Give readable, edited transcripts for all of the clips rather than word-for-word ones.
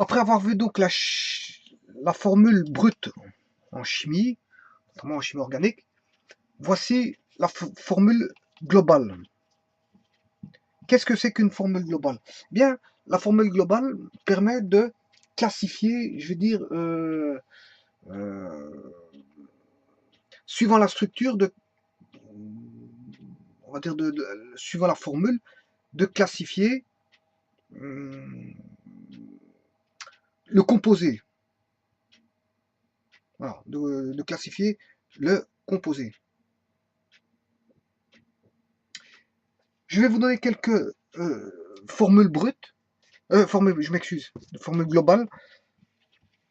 Après avoir vu donc la formule brute en chimie, notamment en chimie organique, voici la formule globale. Qu'est-ce que c'est qu'une formule globale? Bien, la formule globale permet de classifier, je veux dire, suivant la structure on va dire suivant la formule, de classifier le composé. Voilà, de classifier le composé. Je vais vous donner quelques formules brutes, je m'excuse, formules globales,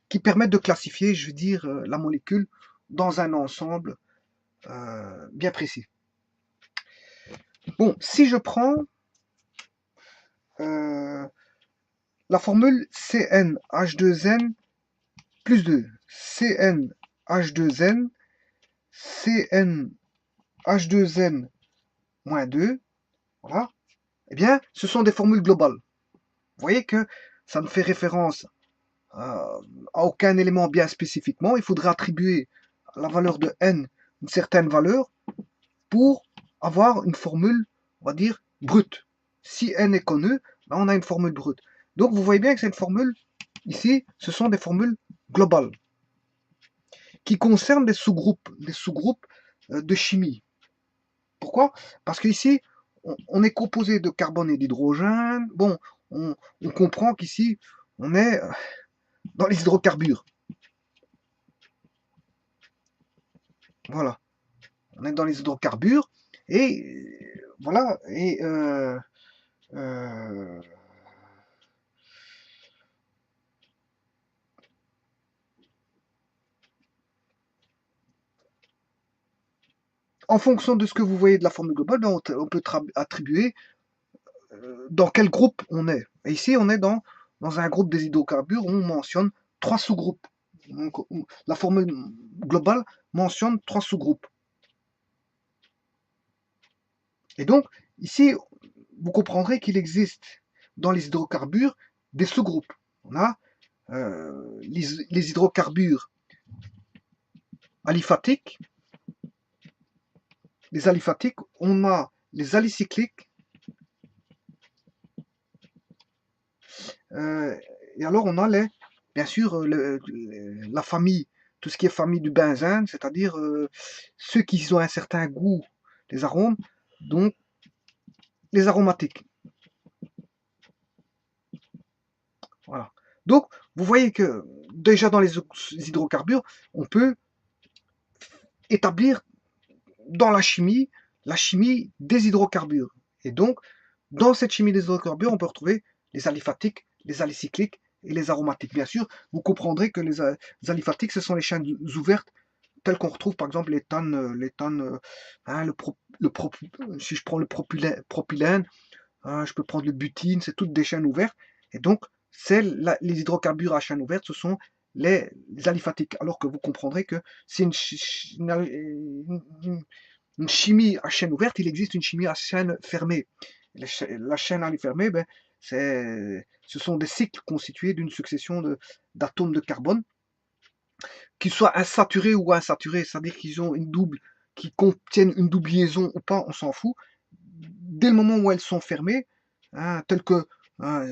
qui permettent de classifier, je veux dire, la molécule dans un ensemble bien précis. Bon, si je prends la formule CnH2n plus 2, CnH2n, CnH2n moins 2, voilà, eh bien, ce sont des formules globales. Vous voyez que ça ne fait référence à aucun élément bien spécifiquement. Il faudrait attribuer à la valeur de n une certaine valeur pour avoir une formule, on va dire, brute. Si n est connu, là on a une formule brute. Donc vous voyez bien que c'est une formule, ici, ce sont des formules globales qui concernent des sous-groupes de chimie. Pourquoi? Parce qu'ici, on est composé de carbone et d'hydrogène. Bon, on comprend qu'ici, on est dans les hydrocarbures. Voilà. On est dans les hydrocarbures. Et voilà. Et en fonction de ce que vous voyez de la formule globale, ben, on peut attribuer dans quel groupe on est. Et ici, on est dans un groupe des hydrocarbures où on mentionne 3 sous-groupes. Donc, la formule globale mentionne 3 sous-groupes. Et donc, ici, vous comprendrez qu'il existe dans les hydrocarbures des sous-groupes. On a les hydrocarbures aliphatiques. Les aliphatiques, on a les alicycliques. Et alors, on a bien sûr la famille, tout ce qui est famille du benzène, c'est-à-dire ceux qui ont un certain goût, les arômes, donc les aromatiques. Voilà. Donc, vous voyez que déjà dans les hydrocarbures, on peut établir dans la chimie des hydrocarbures. Et donc, dans cette chimie des hydrocarbures, on peut retrouver les aliphatiques, les alicycliques et les aromatiques. Bien sûr, vous comprendrez que les aliphatiques, ce sont les chaînes ouvertes telles qu'on retrouve par exemple l'éthane, hein, si je prends le propylène, hein, je peux prendre le butine, c'est toutes des chaînes ouvertes. Et donc, les hydrocarbures à chaîne ouverte, ce sont les aliphatiques. Alors que vous comprendrez que c'est une chimie à chaîne ouverte, il existe une chimie à chaîne fermée. La chaîne à fermée, ben, ce sont des cycles constitués d'une succession d'atomes de carbone, qu'ils soient insaturés ou insaturés, c'est-à-dire qu'ils contiennent une double liaison ou pas, on s'en fout. Dès le moment où elles sont fermées, hein, telles que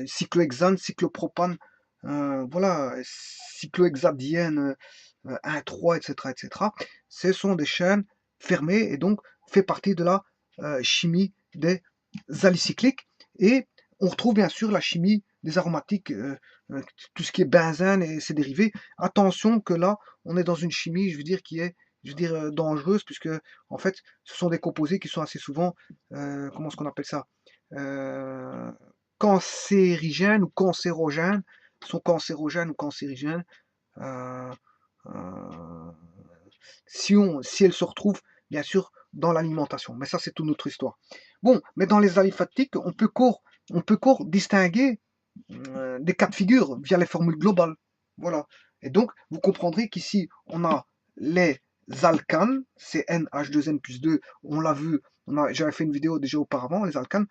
cyclohexane, cyclopropane, voilà, cyclohexadiène 1, 3, etc., etc., ce sont des chaînes fermées et donc fait partie de la chimie des alicycliques. Et on retrouve bien sûr la chimie des aromatiques, tout ce qui est benzène et ses dérivés. Attention que là, on est dans une chimie, je veux dire, qui est dangereuse, puisque en fait, ce sont des composés qui sont assez souvent, comment est-ce qu'on appelle ça, cancérigènes ou cancérogènes, sont cancérogènes ou cancérigènes, euh, euh, si elles se retrouvent, bien sûr, dans l'alimentation. Mais ça, c'est toute notre histoire. Bon, mais dans les aliphatiques, on peut distinguer des cas de figure via les formules globales. Voilà. Et donc, vous comprendrez qu'ici, on a les alcanes, c'est NH2N plus 2, on l'a vu, j'avais fait une vidéo déjà auparavant, les alcanes,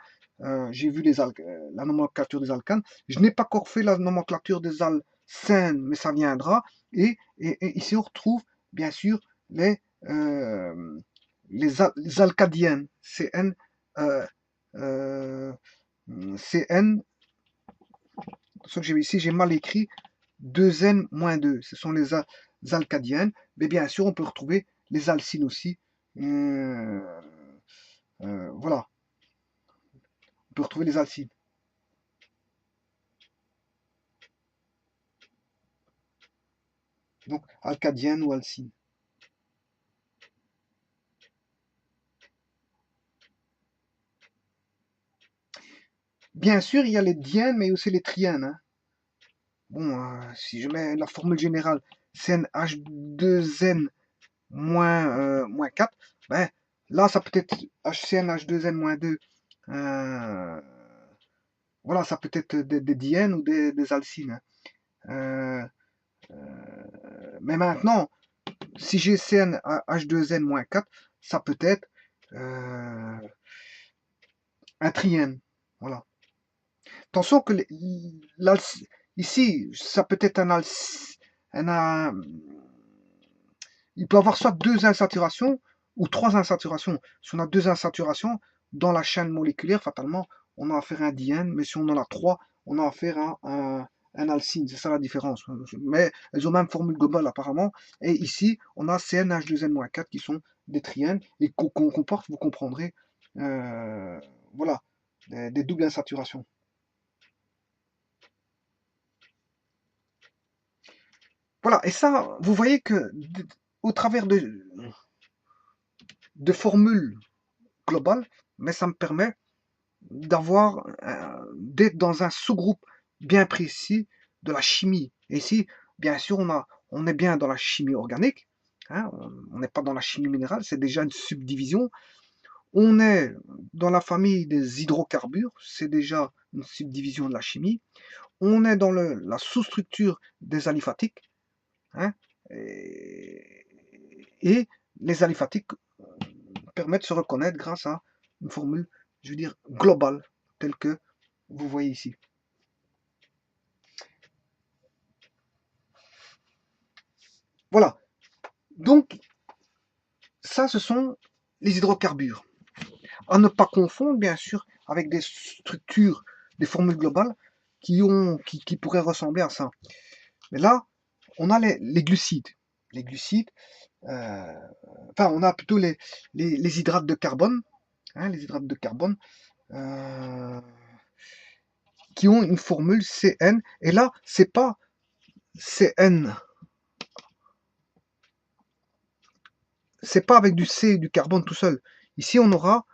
j'ai vu la nomenclature des alcanes. Je n'ai pas encore fait la nomenclature des alcènes, mais ça viendra. Et ici, on retrouve, bien sûr, les alcadiennes. CN, CN, ce que j'ai ici, j'ai mal écrit, 2N-2. Ce sont les alcadiennes. Mais bien sûr, on peut retrouver les alcynes aussi. Voilà, on peut retrouver les alcynes. Donc, alcadienne ou alcyne. Bien sûr, il y a les diènes, mais aussi les triènes. Hein. Bon, si je mets la formule générale CnH2n moins 4, ben, là, ça peut être HCnH2n-2. Voilà, ça peut être des diènes ou des alcynes. Hein. Mais maintenant, si j'ai CnH2n-4, ça peut être un triène. Voilà. Attention que ici, ça peut être il peut avoir soit deux insaturations ou trois insaturations. Si on a deux insaturations dans la chaîne moléculaire, fatalement, on a affaire à un diène, mais si on en a trois, on a affaire à un alcyne. C'est ça la différence. Mais elles ont même formule globale apparemment. Et ici, on a CnH2n-4 qui sont des triènes et qu'on comporte, vous comprendrez, voilà, des doubles insaturations. Voilà, et ça, vous voyez que au travers de formules globales, mais ça me permet d'être dans un sous-groupe bien précis de la chimie. Et ici, bien sûr, on est bien dans la chimie organique, hein, on n'est pas dans la chimie minérale, c'est déjà une subdivision. On est dans la famille des hydrocarbures, c'est déjà une subdivision de la chimie. On est dans la sous-structure des aliphatiques, hein, et les aliphatiques permettent de se reconnaître grâce à une formule, je veux dire, globale, telle que vous voyez ici. Voilà. Donc, ça, ce sont les hydrocarbures. À ne pas confondre, bien sûr, avec des structures, des formules globales qui pourraient ressembler à ça. Mais là, on a les glucides. Les glucides, enfin, on a plutôt les hydrates de carbone, hein, les hydrates de carbone, qui ont une formule CN. Et là, c'est pas CN, c'est pas avec du C et du carbone tout seul. Ici, on aura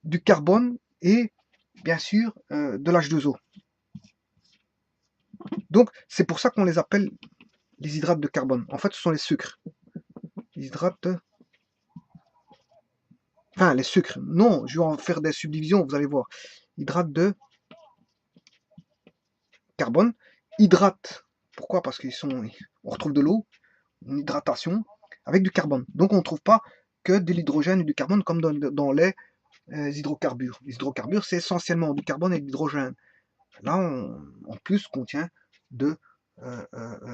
du carbone et bien sûr de l'H2O. Donc, c'est pour ça qu'on les appelle les hydrates de carbone. En fait, ce sont les sucres. Les hydrates. Enfin, les sucres. Non, je vais en faire des subdivisions, vous allez voir. Hydrates de carbone. Hydrates. Pourquoi? Parce on retrouve de l'eau, une hydratation, avec du carbone. Donc, on ne trouve pas que de l'hydrogène et du carbone comme dans les hydrocarbures. Les hydrocarbures, c'est essentiellement du carbone et de l'hydrogène. Là, en plus, contient de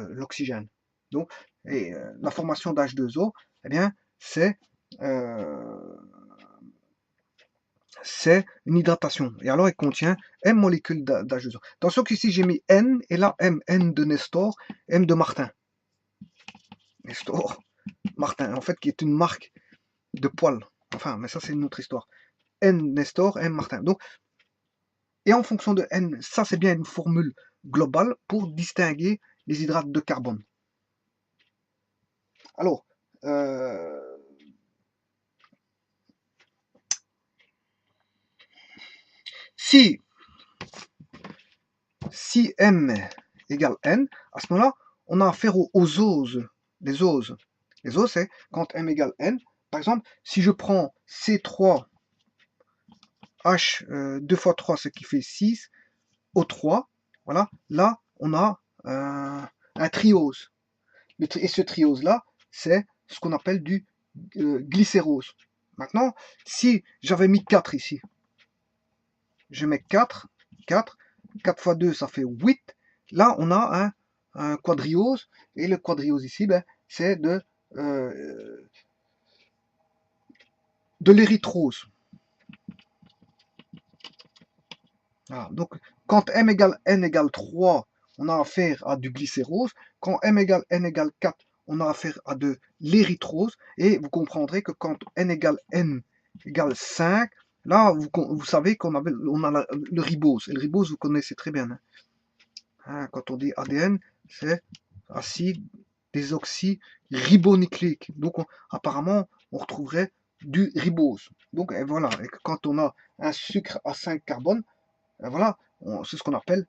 l'oxygène. Donc, la formation d'H2O, eh bien, c'est une hydratation. Et alors, elle contient M molécules d'H2O. Attention qu'ici, j'ai mis N, et là, M. N de Nestor, M de Martin. Nestor, Martin, en fait, qui est une marque de poils. Enfin, mais ça, c'est une autre histoire. N Nestor, M Martin. Donc, et en fonction de N, ça, c'est bien une formule globale pour distinguer les hydrates de carbone. Alors, si M égale N, à ce moment-là, on a affaire aux oses. Les oses. Les oses, c'est quand M égale N. Par exemple, si je prends C3, H 2 fois 3, ce qui fait 6, O3, voilà, là, on a un triose. Et ce triose-là, c'est ce qu'on appelle du glycérose. Maintenant, si j'avais mis 4 ici, je mets 4, 4 fois 2, ça fait 8. Là, on a un quadriose, et le quadriose ici, ben, c'est de l'érythrose. Voilà. Donc, quand m égale n égale 3, on a affaire à du glycérose. Quand m égale n égale 4, on a affaire à de l'érythrose. Et vous comprendrez que quand n égale 5, là, vous savez qu'on a le ribose. Et le ribose, vous connaissez très bien. Hein, quand on dit ADN, c'est acide désoxyribonucléique. Donc, apparemment, on retrouverait du ribose. Donc, et voilà. Et quand on a un sucre à 5 carbone, voilà, c'est ce qu'on appelle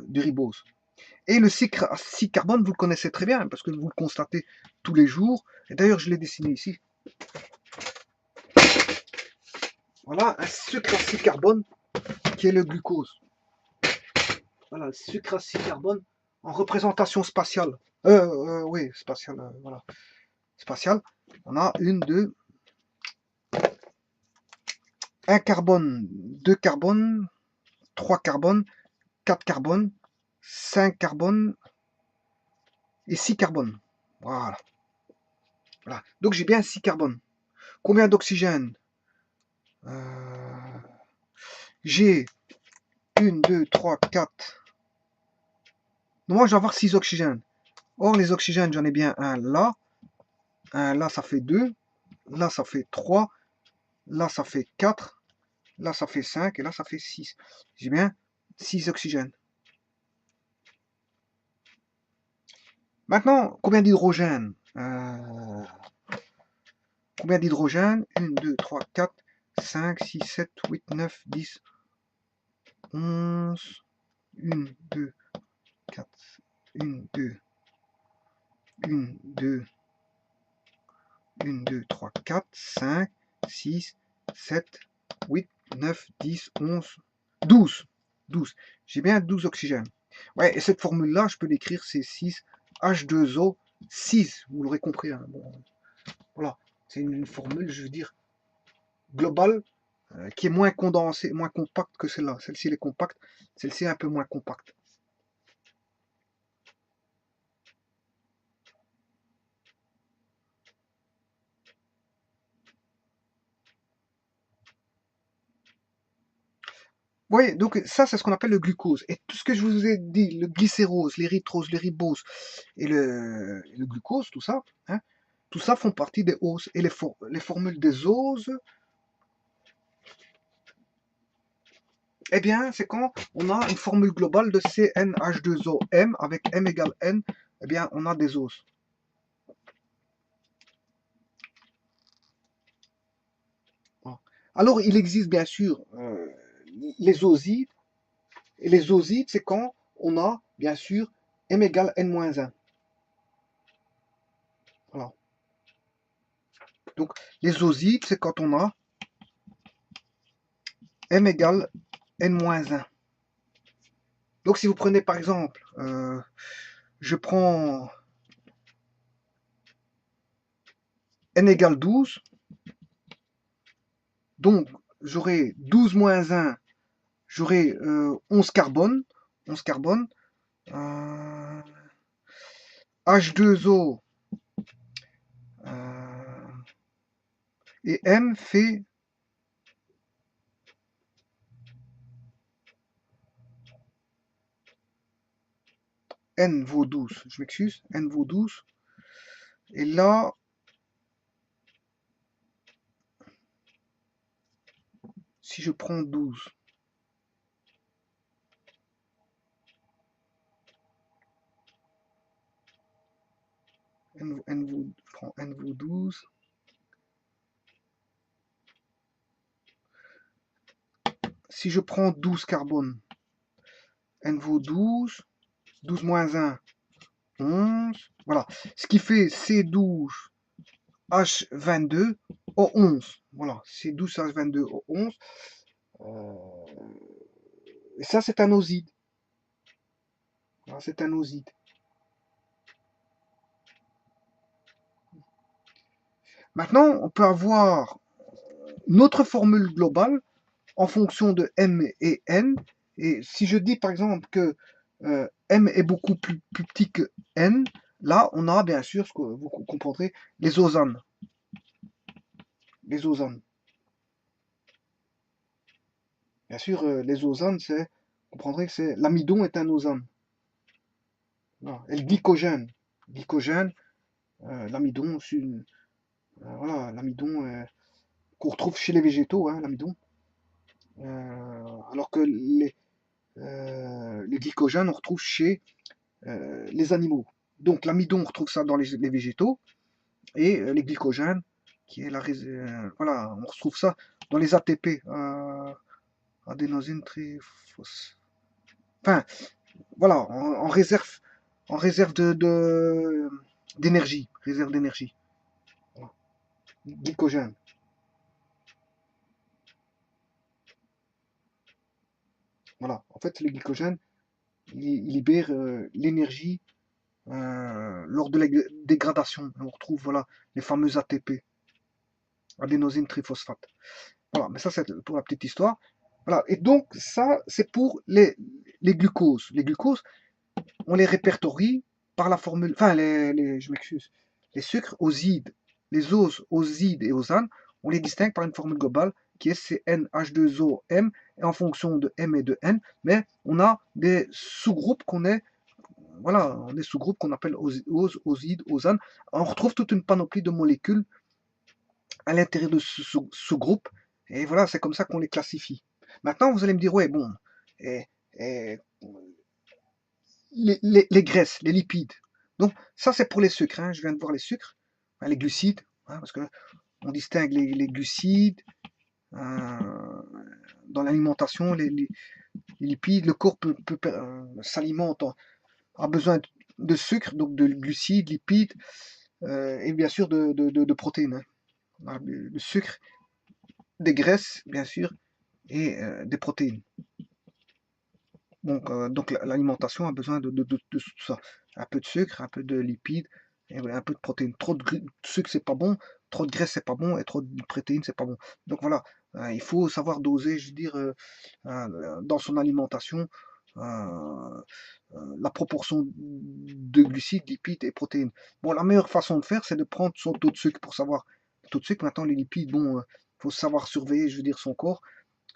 du ribose. Et le sucre à 6 carbone, vous le connaissez très bien, parce que vous le constatez tous les jours. Et d'ailleurs, je l'ai dessiné ici. Voilà, un sucre à 6 carbone qui est le glucose. Voilà, le sucre à 6 carbone en représentation spatiale. Oui, spatiale, voilà. Spatiale. On a 1, 2, 1 carbone, 2 carbone, 3 carbone, 4 carbone, 5 carbone et 6 carbone. Voilà. Voilà. Donc j'ai bien 6 carbone. Combien d'oxygène? J'ai 1, 2, 3, 4. Moi, je vais avoir 6 oxygènes. Or, les oxygènes, j'en ai bien un là. Un là, ça fait 2. Là, ça fait 3. Là, ça fait 4. Là, ça fait 5. Et là, ça fait 6. J'ai bien 6 oxygènes. Maintenant, combien d'hydrogène? Combien d'hydrogène? 1, 2, 3, 4, 5, 6, 7, 8, 9, 10, 11. 1, 2, 4, 1, 2, 1, 2, 1, 2, 3, 4, 5, 6, 7, 8, 9, 10, 11, 12. 12. J'ai bien 12 oxygènes. Ouais, et cette formule-là, je peux l'écrire, c'est 6 H2O 6. Vous l'aurez compris. Hein. Bon, voilà. C'est une formule, je veux dire, globale, qui est moins condensée, moins compacte que celle-là. Celle-ci, elle est compacte. Celle-ci est un peu moins compacte. Oui, donc ça, c'est ce qu'on appelle le glucose. Et tout ce que je vous ai dit, le glycérose, l'érythrose, le ribose et le glucose, tout ça, hein, tout ça font partie des oses. Et les formules des oses, eh bien, c'est quand on a une formule globale de CnH2OM avec M égale N, eh bien, on a des oses. Alors, il existe bien sûr les osides. Et les osides, c'est quand on a, bien sûr, M égale N-1. Voilà. Donc, les osides, c'est quand on a M égale N-1. Donc, si vous prenez par exemple, je prends N égale 12, donc j'aurai 12 moins 1, j'aurai 11 carbone, 11 carbone, H2O, et M fait N vaut 12, je m'excuse, N vaut 12, et là, si je prends 12, je prends N vaut 12, si je prends 12 carbone, N vaut 12, 12 moins 1, 11, voilà, ce qui fait C12, H22 au 11, voilà, C12, H22 au 11, et ça c'est un oside, voilà, c'est un oside. Maintenant, on peut avoir une autre formule globale en fonction de M et N. Et si je dis par exemple que M est beaucoup plus petit que N, là on a bien sûr, ce que vous comprendrez, les osanes. Les osanes. Bien sûr, les osanes, c'est, vous comprendrez que c'est l'amidon est un osane. Voilà. Et le glycogène. Glycogène, l'amidon, voilà, l'amidon qu'on retrouve chez les végétaux, hein, l'amidon. Alors que les glycogènes, on retrouve chez les animaux. Donc l'amidon, on retrouve ça dans les végétaux, et les glycogènes, qui est voilà, on retrouve ça dans les ATP, adénosine triphosphate. Enfin, voilà, en réserve d'énergie, réserve d'énergie. Voilà. Glycogène. Voilà, en fait, le glycogène, il libère l'énergie lors de la dégradation. On retrouve voilà, les fameux ATP, adénosine triphosphate. Voilà, mais ça c'est pour la petite histoire. Voilà, et donc ça c'est pour les glucoses. Les glucoses, on les répertorie par la formule, enfin je m'excuse, les sucres osides, les oses, osides et osanes, on les distingue par une formule globale qui est CnH2OM, et en fonction de M et de N, mais on a des sous-groupes voilà, on est sous-groupes qu'on appelle oses, osides, osanes. On retrouve toute une panoplie de molécules à l'intérieur de ce sous-groupe, et voilà, c'est comme ça qu'on les classifie. Maintenant, vous allez me dire, ouais, bon, et, et les graisses, les lipides. Donc ça c'est pour les sucres, hein. Je viens de voir les sucres, hein, les glucides, hein, parce que on distingue les glucides dans l'alimentation, les lipides. Le corps s'alimente, a besoin de sucre, donc de glucides, lipides, et bien sûr de protéines. Hein. Voilà, le sucre, des graisses, bien sûr, et des protéines. Donc l'alimentation a besoin de tout ça. Un peu de sucre, un peu de lipides, et un peu de protéines. Trop de sucre, c'est pas bon, trop de graisse, c'est pas bon, et trop de protéines, c'est pas bon. Donc voilà, il faut savoir doser, je veux dire, dans son alimentation, la proportion de glucides, lipides et protéines. Bon, la meilleure façon de faire, c'est de prendre son taux de sucre pour savoir le taux de sucre. Maintenant, les lipides, bon, il faut savoir surveiller, je veux dire, son corps.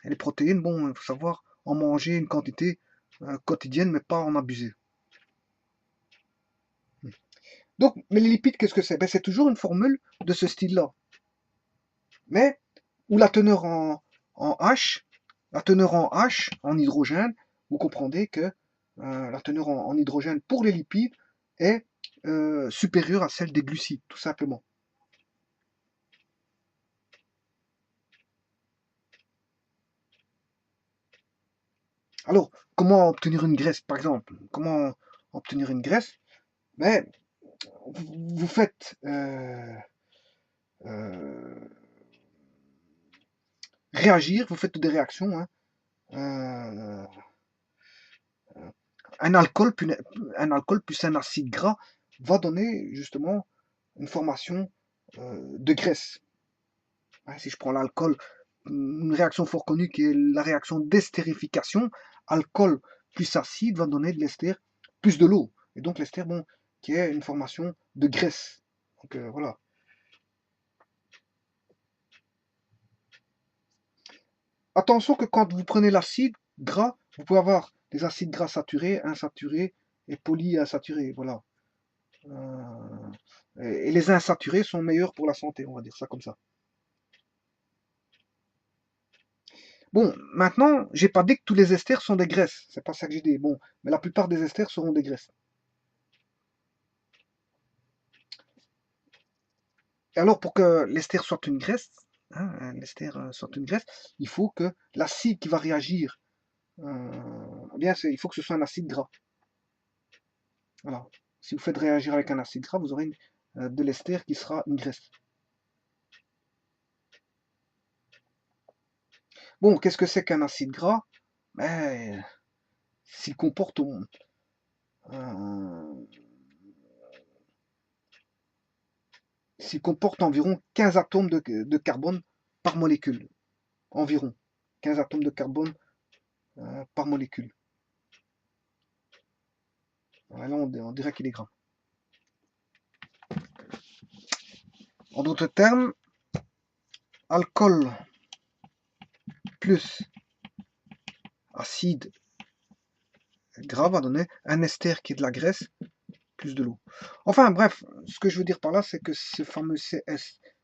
Et les protéines, bon, il faut savoir en manger une quantité quotidienne, mais pas en abuser. Donc, mais les lipides, qu'est-ce que c'est? Ben, c'est toujours une formule de ce style-là. Mais, où la teneur en H, la teneur en H, en hydrogène, vous comprendrez que la teneur en hydrogène pour les lipides est supérieure à celle des glucides, tout simplement. Alors, comment obtenir une graisse, par exemple? Comment obtenir une graisse? Ben, vous faites réagir, vous faites des réactions. Hein. Euh, un alcool plus un acide gras va donner justement une formation de graisse. Hein, si je prends l'alcool, une réaction fort connue qui est la réaction d'estérification, alcool plus acide va donner de l'ester plus de l'eau. Et donc l'ester, bon, qui est une formation de graisse. Donc voilà. Attention que quand vous prenez l'acide gras, vous pouvez avoir des acides gras saturés, insaturés et polyinsaturés. Voilà. Et les insaturés sont meilleurs pour la santé, on va dire ça comme ça. Bon, maintenant, j'ai pas dit que tous les esters sont des graisses. C'est pas ça que j'ai dit. Bon, mais la plupart des esters seront des graisses. Et alors, pour que l'ester soit une graisse, hein, l'ester soit une graisse, il faut que l'acide qui va réagir, bien, il faut que ce soit un acide gras. Voilà. Si vous faites réagir avec un acide gras, vous aurez de l'ester qui sera une graisse. Bon, qu'est-ce que c'est qu'un acide gras? Ben, s'il comporte euh, s'il comporte environ 15 atomes de carbone par molécule. Environ. 15 atomes de carbone par molécule. Là, on dirait qu'il est grand. En d'autres termes, alcool plus acide gras va donner un ester qui est de la graisse plus de l'eau. Enfin bref, ce que je veux dire par là, c'est que ce fameux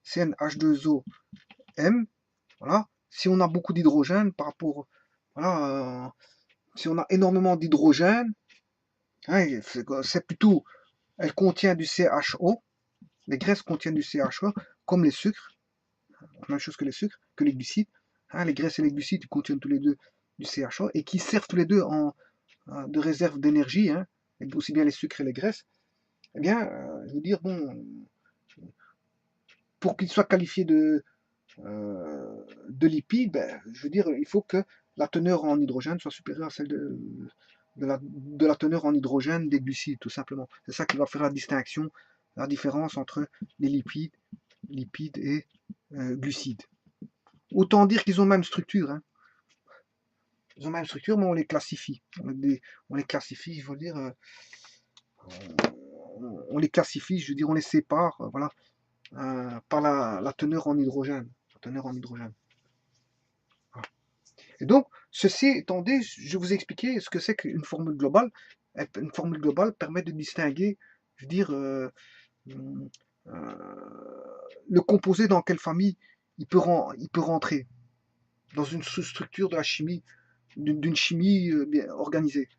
CnH2O-M, voilà, si on a beaucoup d'hydrogène par rapport, voilà, si on a énormément d'hydrogène, hein, c'est plutôt, elle contient du CHO, les graisses contiennent du CHO, comme les sucres, même chose que les sucres, que les glucides, hein, les graisses et les glucides contiennent tous les deux du CHO, et qui servent tous les deux de réserve d'énergie, hein, aussi bien les sucres et les graisses. Eh bien, je veux dire, bon, pour qu'ils soient qualifiés de lipides, ben, je veux dire, il faut que la teneur en hydrogène soit supérieure à celle de la teneur en hydrogène des glucides, tout simplement. C'est ça qui va faire la distinction, la différence entre les lipides et glucides. Autant dire qu'ils ont même structure. Hein. Ils ont même structure, mais on les classifie. On les classifie, je veux dire, on les classifie, je veux dire, on les sépare, voilà, par la teneur en hydrogène. La teneur en hydrogène. Voilà. Et donc, ceci étant dit, je vous ai expliqué ce que c'est qu'une formule globale. Une formule globale permet de distinguer, je veux dire, le composé dans quelle famille il peut rentrer dans une structure de la chimie, d'une chimie bien organisée.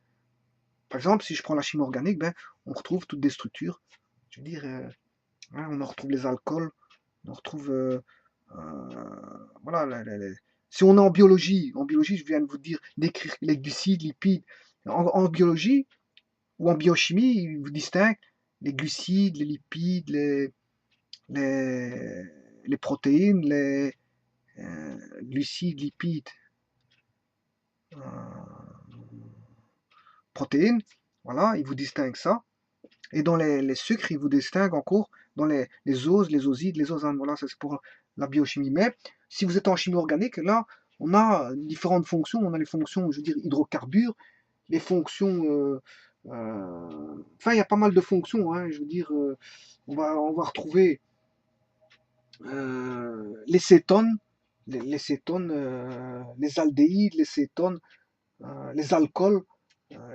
Par exemple, si je prends la chimie organique, ben, on retrouve toutes des structures. Je veux dire, hein, on en retrouve les alcools, on en retrouve, voilà, si on est en biologie, je viens de vous dire, décrire les glucides, lipides. En biologie ou en biochimie, il vous distingue les glucides, les lipides, les protéines, les glucides, lipides, protéines. Voilà, il vous distingue ça. Et dans les sucres, il vous distingue encore dans les oses, les osides, les osanes. Voilà, ça c'est pour la biochimie. Mais si vous êtes en chimie organique, là, on a différentes fonctions. On a les fonctions, je veux dire, hydrocarbures, les fonctions. Enfin, il y a pas mal de fonctions. Hein, je veux dire, on va retrouver les cétones, les cétones, les aldéhydes, les cétones, les alcools,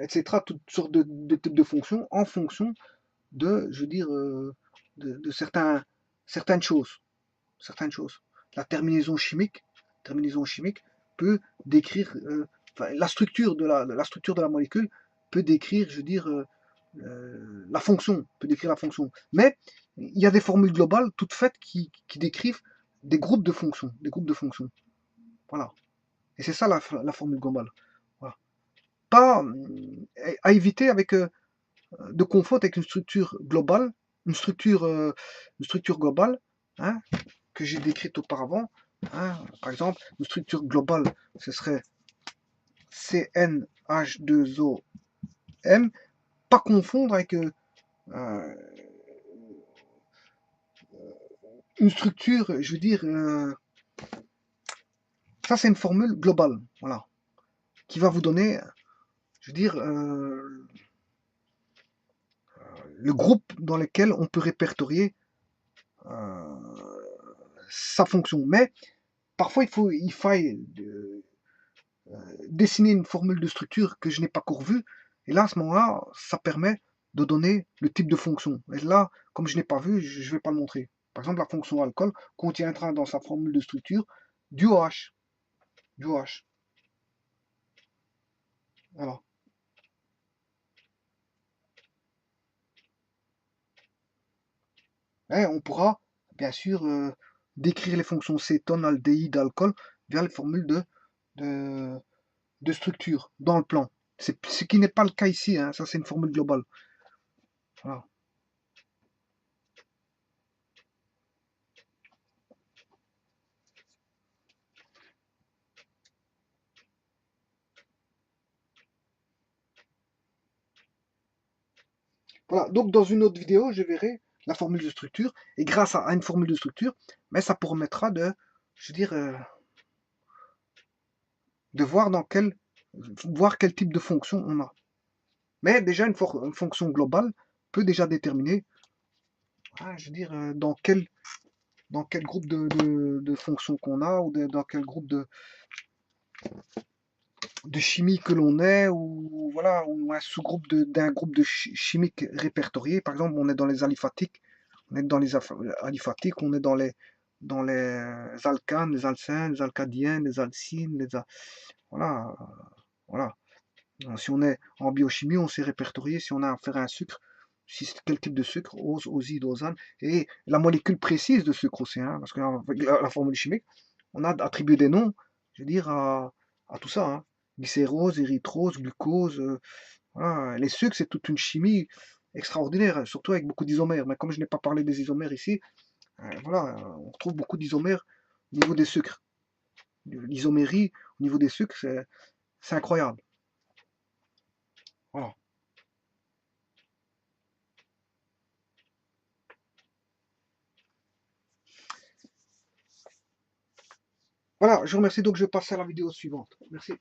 etc. Toutes sortes de types de fonctions en fonction de, je veux dire, de certaines choses. Certaines choses. La terminaison chimique peut décrire, la structure de la structure de la molécule peut décrire, je veux dire, la fonction, peut décrire la fonction. Mais il y a des formules globales toutes faites qui décrivent des groupes de fonctions, Voilà. Et c'est ça la formule globale. Voilà. Pas à éviter avec de confondre avec une structure globale, une structure globale, hein, que j'ai décrite auparavant. Hein. Par exemple, une structure globale, ce serait CnH2OM. Pas confondre avec une structure, je veux dire, ça c'est une formule globale, voilà, qui va vous donner, je veux dire, le groupe dans lequel on peut répertorier sa fonction. Mais parfois il faille dessiner une formule de structure que je n'ai pas encore vue. Et là, à ce moment-là, ça permet de donner le type de fonction. Et là, comme je n'ai pas vu, je ne vais pas le montrer. Par exemple, la fonction alcool contiendra dans sa formule de structure du OH. Du OH. Voilà. Et on pourra, bien sûr, décrire les fonctions cétone, aldéhyde, alcool via les formules de structure dans le plan. Ce qui n'est pas le cas ici, hein. Ça c'est une formule globale. Voilà. Voilà, donc dans une autre vidéo, je verrai la formule de structure, et grâce à une formule de structure, mais ça permettra de, je veux dire, de voir quel type de fonction on a. Mais déjà, une fonction globale peut déjà déterminer, je veux dire, dans quel groupe de fonctions qu'on a, ou dans quel groupe de chimie que l'on est, ou voilà, ou un sous-groupe d'un groupe de chimiques répertoriés. Par exemple, on est dans les aliphatiques, on est dans les aliphatiques, on est dans les alcanes, les alcènes, les alcadiènes, les alcynes, voilà, voilà. Si on est en biochimie, on sait répertorier si on a affaire à un sucre, si c'est quel type de sucre, ose, oside, osane, et la molécule précise de sucre aussi, hein, parce que avec la formule chimique, on a attribué des noms, je veux dire, à tout ça, hein. Glycérose, érythrose, glucose, voilà. Les sucres, c'est toute une chimie extraordinaire, surtout avec beaucoup d'isomères. Mais comme je n'ai pas parlé des isomères ici, voilà, on retrouve beaucoup d'isomères au niveau des sucres. L'isomérie au niveau des sucres, c'est incroyable. Voilà. Voilà, je vous remercie, donc je passe à la vidéo suivante. Merci.